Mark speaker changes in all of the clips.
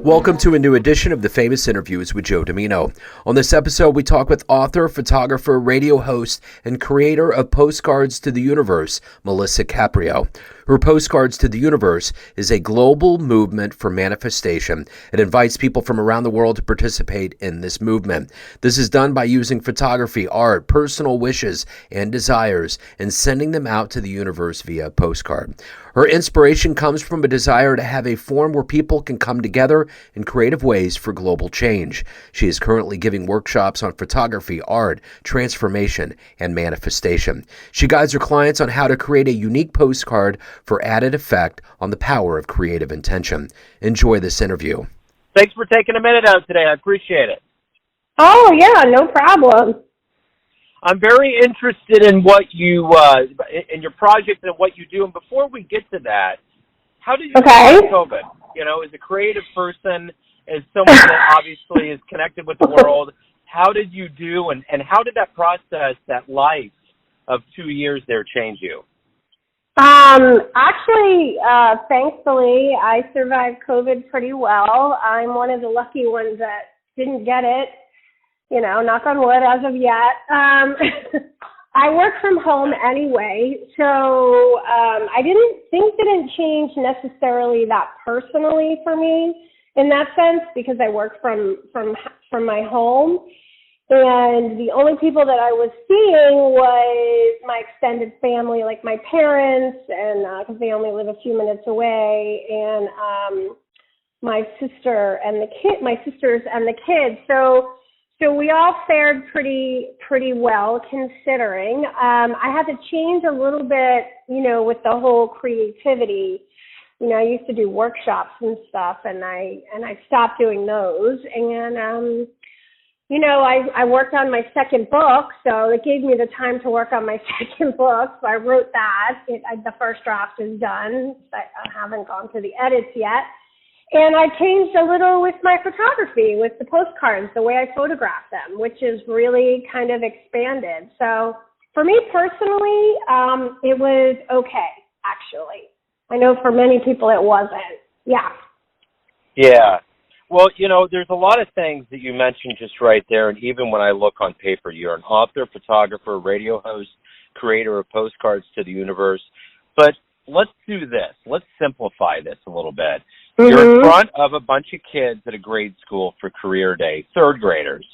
Speaker 1: Welcome to a new edition of the Famous Interviews with Joe Dimino. On this episode, we talk with author, photographer, radio host, and creator of Postcards to the Universe, Melisa Caprio. Her Postcards to the Universe is a global movement for manifestation. It invites people from around the world to participate in this movement. This is done by using photography, art, personal wishes, and desires, and sending them out to the universe via postcard. Her inspiration comes from a desire to have a forum where people can come together in creative ways for global change. She is currently giving workshops on photography, art, transformation, and manifestation. She guides her clients on how to create a unique postcard for added effect on the power of creative intention. Enjoy this interview.
Speaker 2: Thanks for taking a minute out today. I appreciate it.
Speaker 3: Oh, yeah, no problem.
Speaker 2: I'm very interested in what you, in your project and what you do. And before we get to that, how did you survive COVID? You know, as a creative person, as someone that obviously is connected with the world, how did you do and how did that process, that life of 2 years there change you?
Speaker 3: Actually, thankfully, I survived COVID pretty well. I'm one of the lucky ones that didn't get it. You know, knock on wood as of yet. I work from home anyway, so I didn't change necessarily that personally for me in that sense because I work from my home. And the only people that I was seeing was my extended family, like my parents, and because they only live a few minutes away, and my sisters and the kids. So we all fared pretty well considering. I had to change a little bit, you know, with the whole creativity. You know, I used to do workshops and stuff, and I stopped doing those. And you know, I worked on my second book, so it gave me the time to work on my second book. So I wrote that. The first draft is done. I haven't gone through the edits yet. And I changed a little with my photography, with the postcards, the way I photograph them, which is really kind of expanded. So for me personally, it was okay, actually. I know for many people it wasn't. Yeah.
Speaker 2: Yeah. Well, you know, there's a lot of things that you mentioned just right there, and even when I look on paper, you're an author, photographer, radio host, creator of Postcards to the Universe. But let's do this. Let's simplify this a little bit. Mm-hmm. You're in front of a bunch of kids at a grade school for career day, third graders,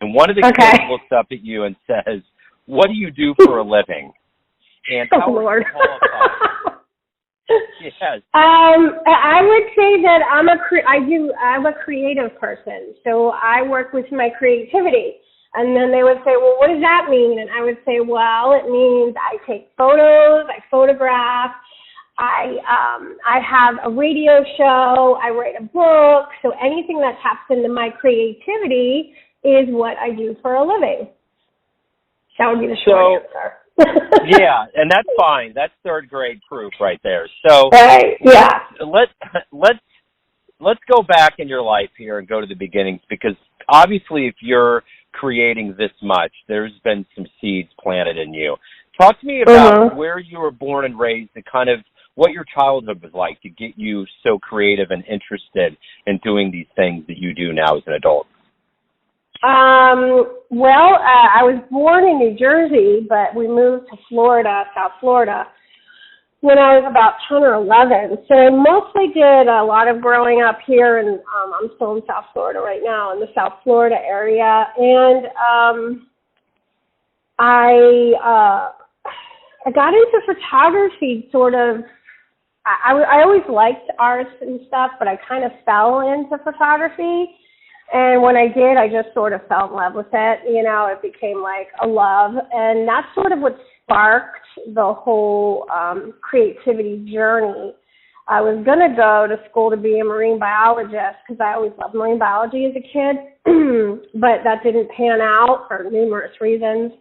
Speaker 2: and one of the kids looks up at you and says, "What do you do for a living?" And how would you qualify? Yes.
Speaker 3: I would say that I'm a creative person, so I work with my creativity. And then they would say, "Well, what does that mean?" And I would say, "Well, it means I take photos, I photograph, I have a radio show, I write a book, so anything that taps into my creativity is what I do for a living." That would be the short answer.
Speaker 2: Yeah, and that's fine. That's third grade proof right there. So
Speaker 3: yeah.
Speaker 2: Let's go back in your life here and go to the beginnings, because obviously if you're creating this much, there's been some seeds planted in you. Talk to me about where you were born and raised and kind of what your childhood was like to get you so creative and interested in doing these things that you do now as an adult.
Speaker 3: Well, I was born in New Jersey, but we moved to Florida, South Florida, when I was about 10 or 11. So I mostly did a lot of growing up here, and I'm still in South Florida right now, in the South Florida area. And I got into photography sort of. I always liked art and stuff, but I kind of fell into photography. And when I did, I just sort of fell in love with it. You know, it became like a love. And that's sort of what sparked the whole creativity journey. I was going to go to school to be a marine biologist because I always loved marine biology as a kid, but that didn't pan out for numerous reasons.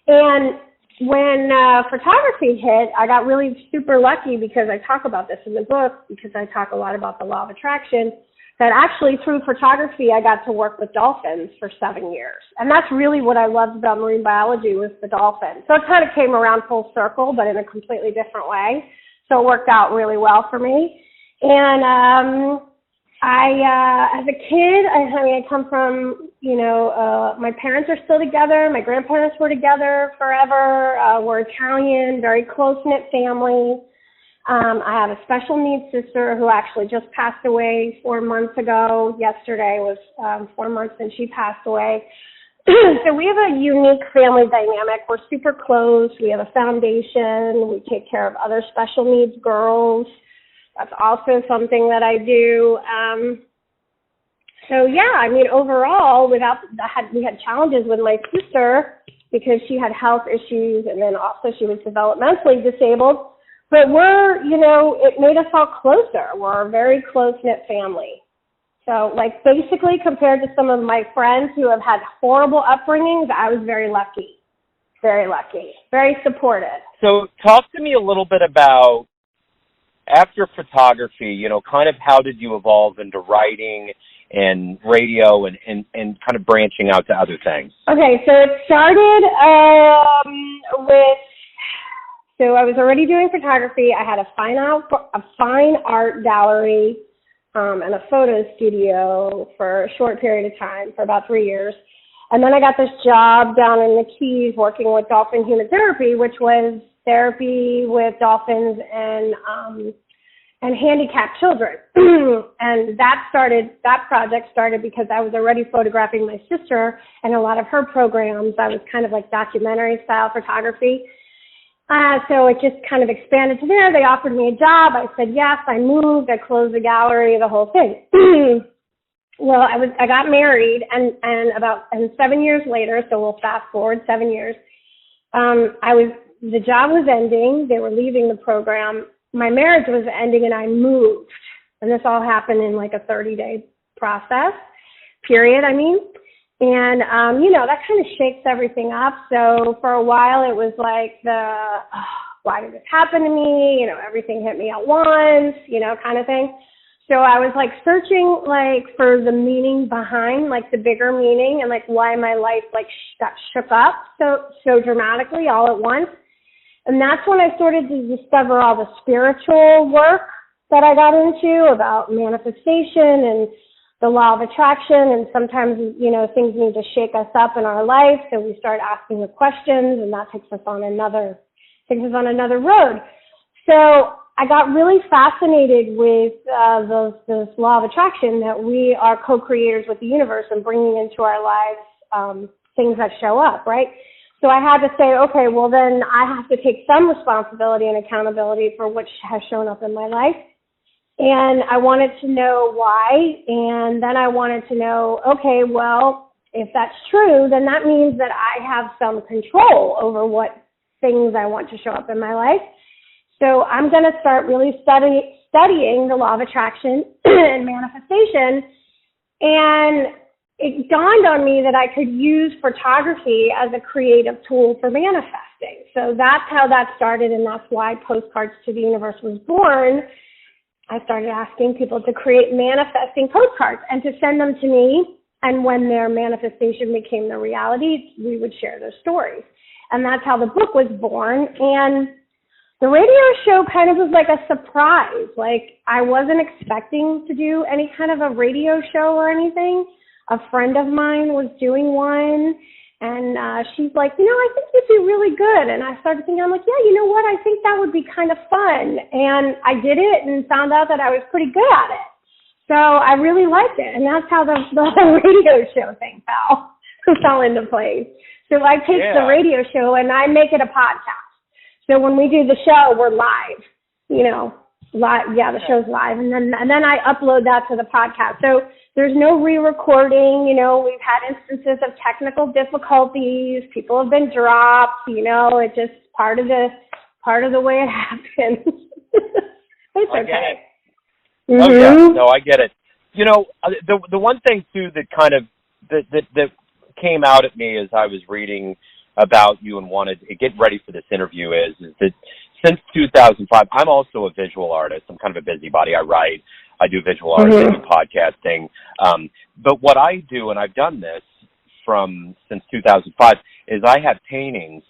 Speaker 3: And when photography hit, I got really super lucky because I talk about this in the book, because I talk a lot about the law of attraction, that actually through photography I got to work with dolphins for 7 years. And that's really what I loved about marine biology, was the dolphins. So it kind of came around full circle, but in a completely different way. So it worked out really well for me. And As a kid, I come from, my parents are still together. My grandparents were together forever. We're Italian, very close-knit family. I have a special needs sister who actually just passed away 4 months ago. Yesterday was 4 months since she passed away. So we have a unique family dynamic. We're super close. We have a foundation. We take care of other special needs girls. That's also something that I do. Overall, we had challenges with my sister because she had health issues, and then also she was developmentally disabled. But it made us all closer. We're a very close-knit family. So, basically, compared to some of my friends who have had horrible upbringings, I was very lucky. Very lucky. Very supported.
Speaker 2: So talk to me a little bit about, after photography, kind of how did you evolve into writing and radio and kind of branching out to other things?
Speaker 3: Okay, so it started so I was already doing photography. I had a fine art gallery and a photo studio for a short period of time, for about 3 years. And then I got this job down in the Keys working with dolphin human therapy, which was therapy with dolphins and handicapped children. And that project started because I was already photographing my sister and a lot of her programs. I was kind of like documentary style photography. So it just kind of expanded to there. They offered me a job. I said yes. I moved. I closed the gallery, the whole thing. Well, I got married, and 7 years later, so we'll fast forward 7 years. The job was ending. They were leaving the program. My marriage was ending, and I moved. And this all happened in like a 30-day period. And, that kind of shakes everything up. So for a while, it was like why did this happen to me? Everything hit me at once, kind of thing. So I was searching for the meaning behind, the bigger meaning, and why my life got shook up so dramatically all at once. And that's when I started to discover all the spiritual work that I got into about manifestation and the law of attraction. And sometimes, things need to shake us up in our life. So we start asking the questions, and that takes us on another road. So I got really fascinated with this law of attraction, that we are co-creators with the universe and bringing into our lives things that show up, right? So I had to say, okay, well then I have to take some responsibility and accountability for what has shown up in my life. And I wanted to know why, and then I wanted to know, okay, well, if that's true, then that means that I have some control over what things I want to show up in my life. So I'm going to start really studying the law of attraction and manifestation. And it dawned on me that I could use photography as a creative tool for manifesting. So that's how that started, and that's why Postcards to the Universe was born. I started asking people to create manifesting postcards and to send them to me. And when their manifestation became the reality, we would share their stories. And that's how the book was born. And the radio show kind of was like a surprise. I wasn't expecting to do any kind of a radio show or anything. A friend of mine was doing one, and she's like, I think you'd be really good. And I started thinking, I'm like, yeah, you know what? I think that would be kind of fun. And I did it and found out that I was pretty good at it. So I really liked it. And that's how the whole radio show thing fell into place. So I take the radio show and I make it a podcast. So when we do the show, we're live, the show's live. And then I upload that to the podcast. So there's no re-recording. We've had instances of technical difficulties. People have been dropped. It's just part of the way it happens. It's okay.
Speaker 2: Get it. Mm-hmm. Oh yeah, no, I get it. The one thing too that kind of that came out at me as I was reading about you and wanted to get ready for this interview is that since 2005, I'm also a visual artist. I'm kind of a busybody. I write, I do visual art, I do podcasting. But what I do, and I've done this since 2005, is I have paintings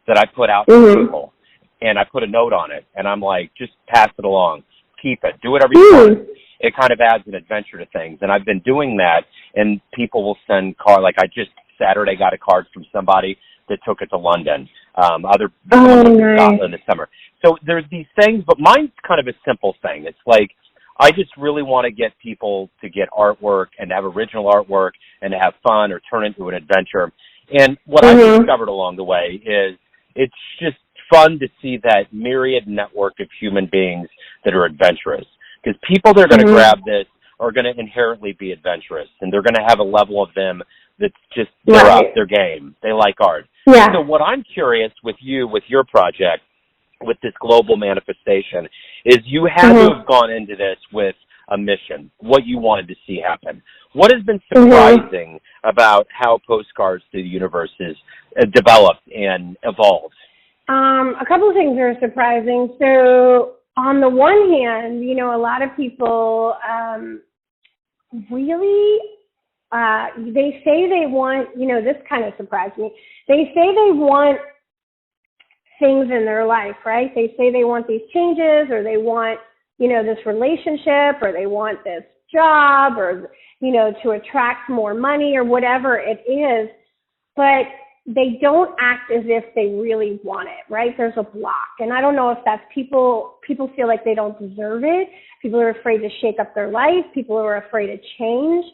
Speaker 2: that I put out to people, and I put a note on it, and I'm like, just pass it along, keep it, do whatever you want. it kind of adds an adventure to things. And I've been doing that, and people will send like I just Saturday got a card from somebody that took it to London. Someone went to Scotland this summer. So there's these things, but mine's kind of a simple thing. It's like, I just really want to get people to get artwork and to have original artwork and to have fun or turn into an adventure. And what I've discovered along the way is it's just fun to see that myriad network of human beings that are adventurous. Because people that are going to grab this are going to inherently be adventurous, and they're going to have a level of them that's just, they're up their game. They like art.
Speaker 3: Yeah.
Speaker 2: So what I'm curious with you, with your project, with this global manifestation, is you had to have gone into this with a mission, what you wanted to see happen. What has been surprising about how Postcards to the Universe is developed and evolved?
Speaker 3: A couple of things are surprising. So on the one hand, a lot of people really, they say they want, this kind of surprised me. They say they want things in their life, right? They say they want these changes, or they want, this relationship, or they want this job, or, to attract more money, or whatever it is, but they don't act as if they really want it, right? There's a block. And I don't know if that's people feel like they don't deserve it. People are afraid to shake up their life. People are afraid to change.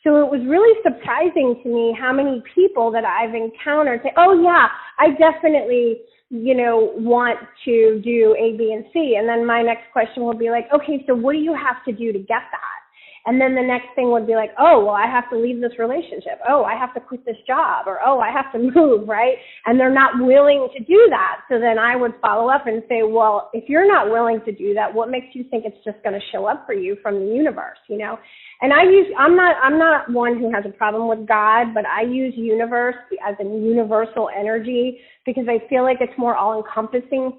Speaker 3: So it was really surprising to me how many people that I've encountered say, oh yeah, I definitely, want to do A, B, and C. And then my next question will be like, okay, so what do you have to do to get that? And then the next thing would be like, oh, well, I have to leave this relationship. Oh, I have to quit this job. Or, oh, I have to move, right? And they're not willing to do that. So then I would follow up and say, well, if you're not willing to do that, what makes you think it's just going to show up for you from the universe, And I'm not one who has a problem with God, but I use universe as a universal energy because I feel like it's more all-encompassing.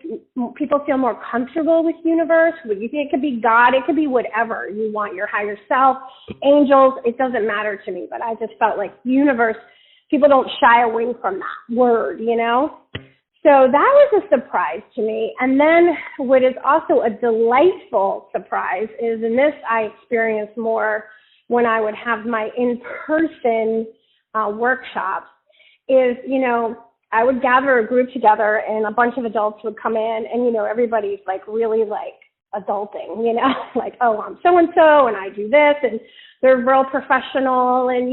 Speaker 3: People feel more comfortable with universe. It could be God. It could be whatever you want, your higher self, angels. It doesn't matter to me, but I just felt like universe, people don't shy away from that word, So that was a surprise to me. And then what is also a delightful surprise is, and this I experienced more when I would have my in-person workshops, is, I would gather a group together and a bunch of adults would come in and, everybody's like really like adulting, like, oh, I'm so-and-so and I do this, and they're real professional and,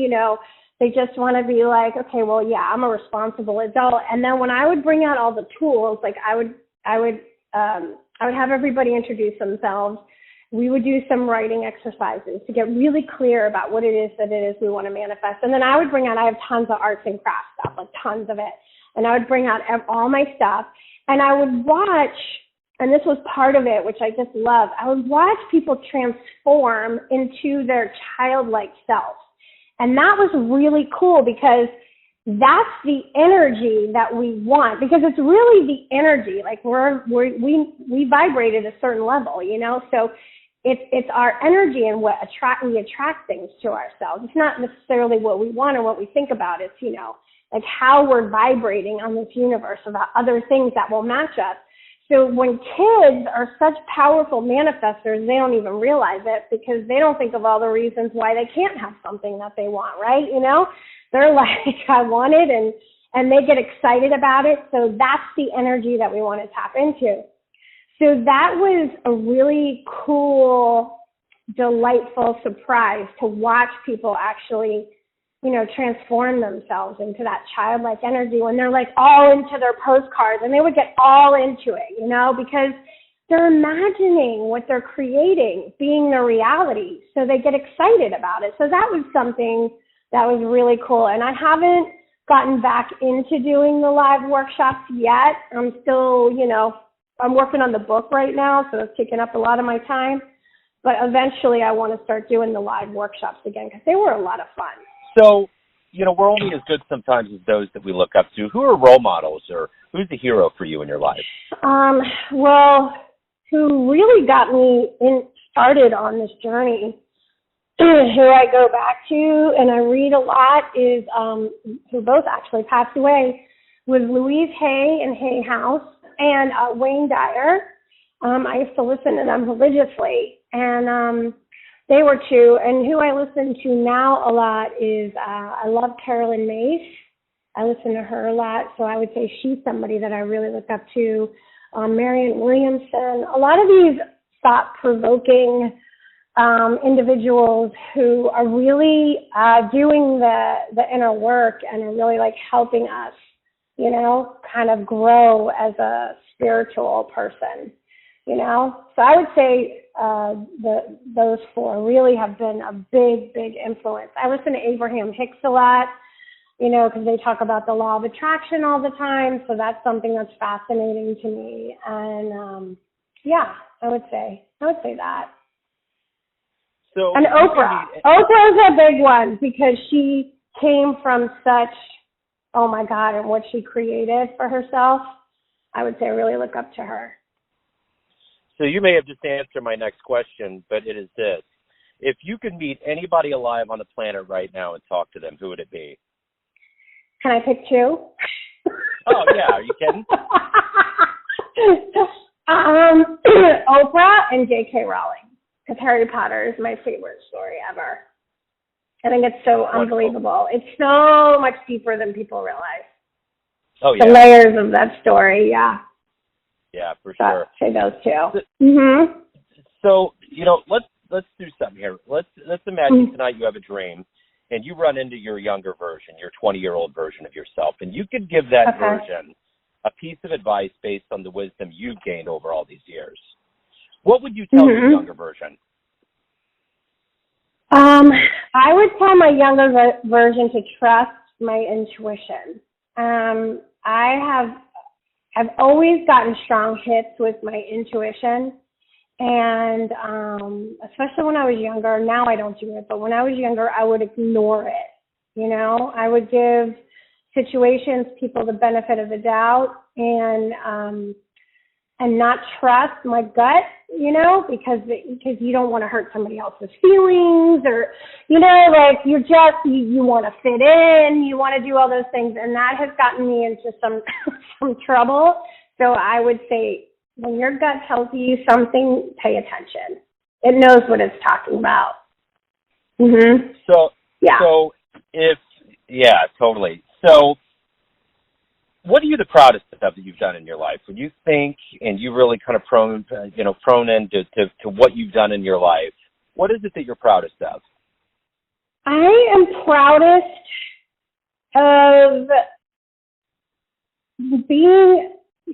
Speaker 3: they just want to be like, okay, well, yeah, I'm a responsible adult. And then when I would bring out all the tools, like I would have everybody introduce themselves. We would do some writing exercises to get really clear about what it is we want to manifest. And then I would bring out, I have tons of arts and crafts stuff, like tons of it. And I would bring out all my stuff, and I would watch, and this was part of it, which I just love. I would watch people transform into their childlike self. And that was really cool because that's the energy that we want, because it's really the energy. Like we vibrate at a certain level, so it's our energy and what we attract things to ourselves. It's not necessarily what we want or what we think about. It's, like how we're vibrating on this universe about other things that will match us. So when kids are such powerful manifestors, they don't even realize it because they don't think of all the reasons why they can't have something that they want, right? They're like, I want it, and they get excited about it. So that's the energy that we want to tap into. So that was a really cool, delightful surprise to watch people actually, transform themselves into that childlike energy when they're like all into their postcards, and they would get all into it, because they're imagining what they're creating being their reality. So they get excited about it. So that was something that was really cool. And I haven't gotten back into doing the live workshops yet. I'm still, I'm working on the book right now, so it's taking up a lot of my time. But eventually I want to start doing the live workshops again because they were a lot of fun.
Speaker 2: So, we're only as good sometimes as those that we look up to. Who are role models, or who's the hero for you in your life?
Speaker 3: Well, who really got me started on this journey, who I go back to and I read a lot is, who both actually passed away, was Louise Hay and Hay House and Wayne Dyer. I used to listen to them religiously, and They were two. And who I listen to now a lot is, I love Carolyn Mace. I listen to her a lot. So I would say she's somebody that I really look up to. Marianne Williamson. A lot of these thought-provoking individuals who are really doing the inner work and are really like helping us, you know, kind of grow as a spiritual person, you know. So I would say those four really have been a big, big influence. I listen to Abraham Hicks a lot, you know, because they talk about the law of attraction all the time. So that's something that's fascinating to me. And yeah, I would say that.
Speaker 2: So
Speaker 3: and Oprah. Oprah's a big one because she came from such, oh my God, and what she created for herself. I would say I really look up to her.
Speaker 2: So you may have just answered my next question, but it is this. If you could meet anybody alive on the planet right now and talk to them, who would it be?
Speaker 3: Can I pick two?
Speaker 2: Oh, yeah. Are you kidding?
Speaker 3: Oprah and J.K. Rowling. Because Harry Potter is my favorite story ever. I think it's so unbelievable. It's so much deeper than people realize.
Speaker 2: Oh, yeah.
Speaker 3: The layers of that story, yeah.
Speaker 2: Yeah, for sure.
Speaker 3: I'd say those two.
Speaker 2: So, you know, let's do something here. Let's imagine tonight you have a dream and you run into your younger version, your 20-year-old version of yourself, and you could give that version a piece of advice based on the wisdom you've gained over all these years. What would you tell your younger version?
Speaker 3: I would tell my younger version to trust my intuition. I've always gotten strong hits with my intuition, and especially when I was younger. Now I don't do it, but when I was younger, I would ignore it. You know, I would give situations, people the benefit of the doubt, and not trust my gut, you know, because you don't want to hurt somebody else's feelings, or, you know, like you want to fit in, you want to do all those things, and that has gotten me into some trouble. So I would say when your gut tells you something, pay attention. It knows what it's talking about. So
Speaker 2: totally. So what are you the proudest of that you've done in your life? When you think and you really kind of prone into what you've done in your life, what is it that you're proudest of?
Speaker 3: I am proudest of being,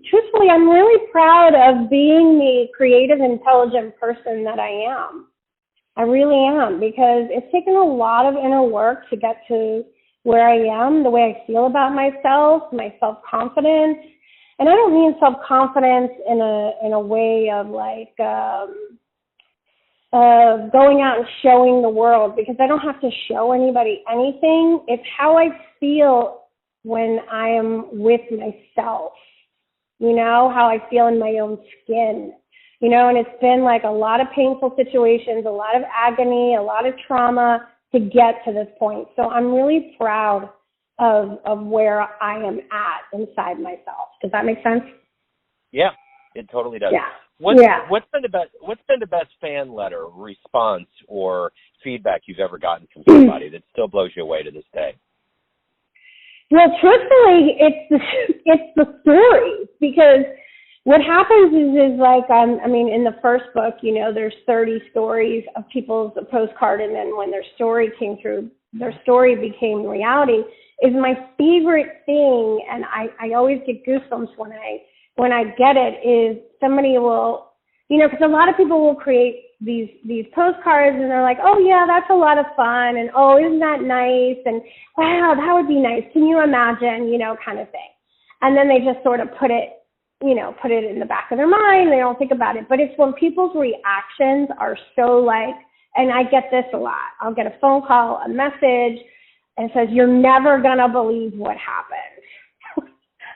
Speaker 3: truthfully, I'm really proud of being the creative, intelligent person that I am. I really am, because it's taken a lot of inner work to get to where I am, the way I feel about myself, my self-confidence. And I don't mean self-confidence in a way of like going out and showing the world, because I don't have to show anybody anything. It's how I feel when I am with myself, you know, how I feel in my own skin, you know, and it's been like a lot of painful situations, a lot of agony, a lot of trauma to get to this point. So I'm really proud of where I am at inside myself. Does that make sense?
Speaker 2: Yeah, it totally does.
Speaker 3: Yeah.
Speaker 2: What's been the best fan letter, response, or feedback you've ever gotten from somebody that still blows you away to this day?
Speaker 3: Well, truthfully, it's the story, because what happens is like, I mean, in the first book, you know, there's 30 stories of people's postcard, and then when their story came through, their story became reality, is my favorite thing, and I always get goosebumps when I get it, is somebody will, you know, because a lot of people will create these postcards, and they're like, oh yeah, that's a lot of fun, and oh, isn't that nice, and wow, that would be nice, can you imagine, you know, kind of thing. And then they just sort of put it in the back of their mind. They don't think about it. But it's when people's reactions are so like, and I get this a lot. I'll get a phone call, a message, and it says, you're never going to believe what happened.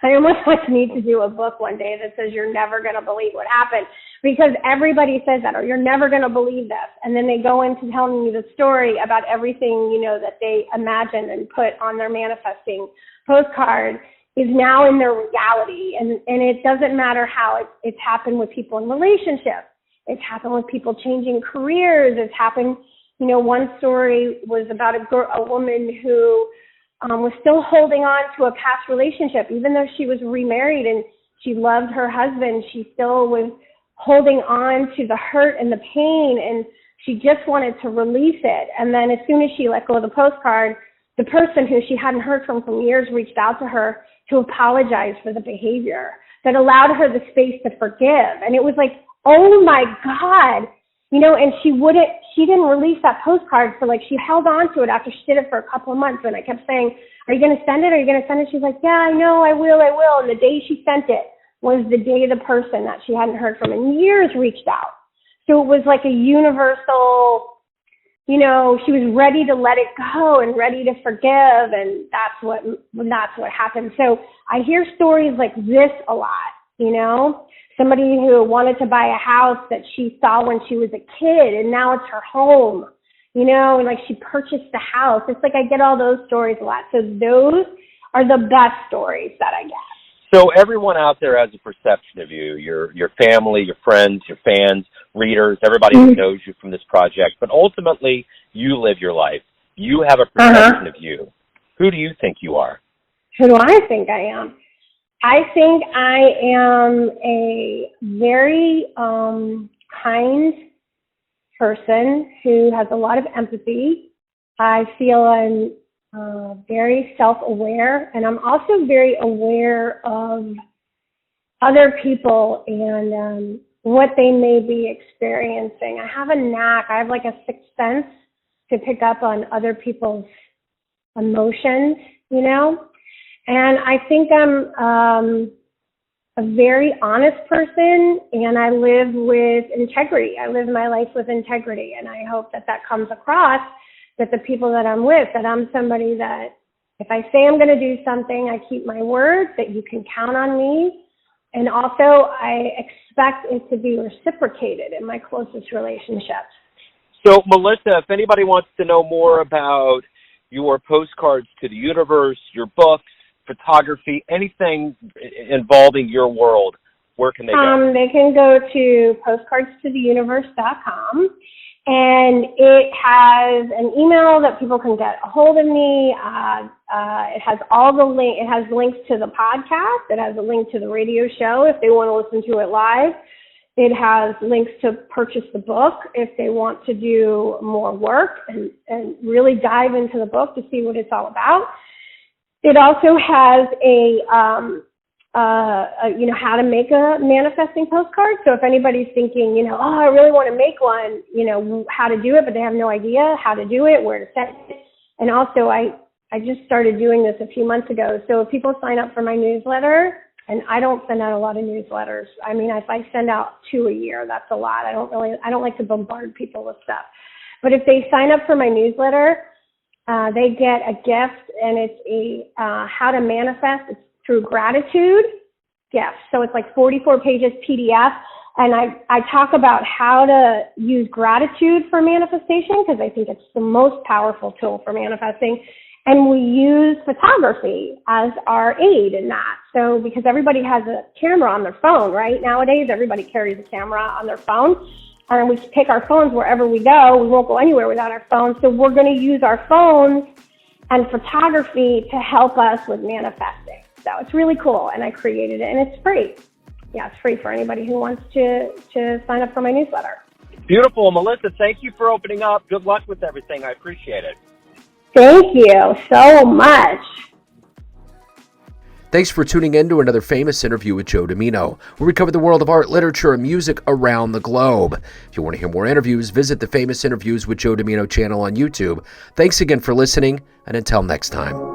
Speaker 3: I almost need to do a book one day that says, you're never going to believe what happened, because everybody says that, or you're never going to believe this. And then they go into telling me the story about everything, you know, that they imagined and put on their manifesting postcard is now in their reality. And it doesn't matter how it's happened with people in relationships. It's happened with people changing careers. It's happened, one story was about a woman who was still holding on to a past relationship. Even though she was remarried and she loved her husband, she still was holding on to the hurt and the pain, and she just wanted to release it. And then as soon as she let go of the postcard, the person who she hadn't heard from years reached out to her to apologize for the behavior that allowed her the space to forgive. And it was like, oh my God, and she didn't release that postcard for she held on to it after she did it for a couple of months. And I kept saying, are you going to send it? Are you going to send it? She's like, yeah, I know, I will. And the day she sent it was the day the person that she hadn't heard from in years reached out. So it was like a universal, she was ready to let it go and ready to forgive. And that's what happened. So I hear stories like this a lot, somebody who wanted to buy a house that she saw when she was a kid and now it's her home, and she purchased the house. It's like I get all those stories a lot. So those are the best stories that I get.
Speaker 2: So everyone out there has a perception of you, your family, your friends, your fans, readers, everybody who knows you from this project. But ultimately, you live your life. You have a perception of you. Who do you think you are?
Speaker 3: Who do I think I am? I think I am a very kind person who has a lot of empathy. I feel I'm very self-aware, and I'm also very aware of other people and what they may be experiencing. I have a knack. I have like a sixth sense to pick up on other people's emotions, And I think I'm a very honest person, and I live with integrity. I live my life with integrity, and I hope that comes across, that the people that I'm with, that I'm somebody that if I say I'm going to do something, I keep my word, that you can count on me. And also I expect it to be reciprocated in my closest relationships.
Speaker 2: So, Melisa, if anybody wants to know more about your postcards to the universe, your books, photography, anything involving your world, where can they go?
Speaker 3: They can go to postcardstotheuniverse.com, and it has an email that people can get a hold of me. It has it has links to the podcast. It has a link to the radio show if they want to listen to it live. It has links to purchase the book if they want to do more work and really dive into the book to see what it's all about. It also has how to make a manifesting postcard. So if anybody's thinking, I really want to make one, how to do it, but they have no idea how to do it, where to send it. And also I just started doing this a few months ago. So if people sign up for my newsletter, and I don't send out a lot of newsletters. I mean, if I send out 2 a year, that's a lot. I don't like to bombard people with stuff. But if they sign up for my newsletter, they get a gift, and it's a how to manifest. It's through gratitude gift. So it's like 44 pages PDF. And I talk about how to use gratitude for manifestation, because I think it's the most powerful tool for manifesting. And we use photography as our aid in that. So because everybody has a camera on their phone, right? Nowadays, everybody carries a camera on their phone. And we take our phones wherever we go. We won't go anywhere without our phones. So we're going to use our phones and photography to help us with manifesting. So it's really cool. And I created it, and it's free. Yeah, it's free for anybody who wants to sign up for my newsletter.
Speaker 2: Beautiful. Melisa, thank you for opening up. Good luck with everything. I appreciate it.
Speaker 3: Thank you so much.
Speaker 1: Thanks for tuning in to another famous interview with Joe Dimino, where we cover the world of art, literature, and music around the globe. If you want to hear more interviews, visit the Famous Interviews with Joe Dimino channel on YouTube. Thanks again for listening, and until next time.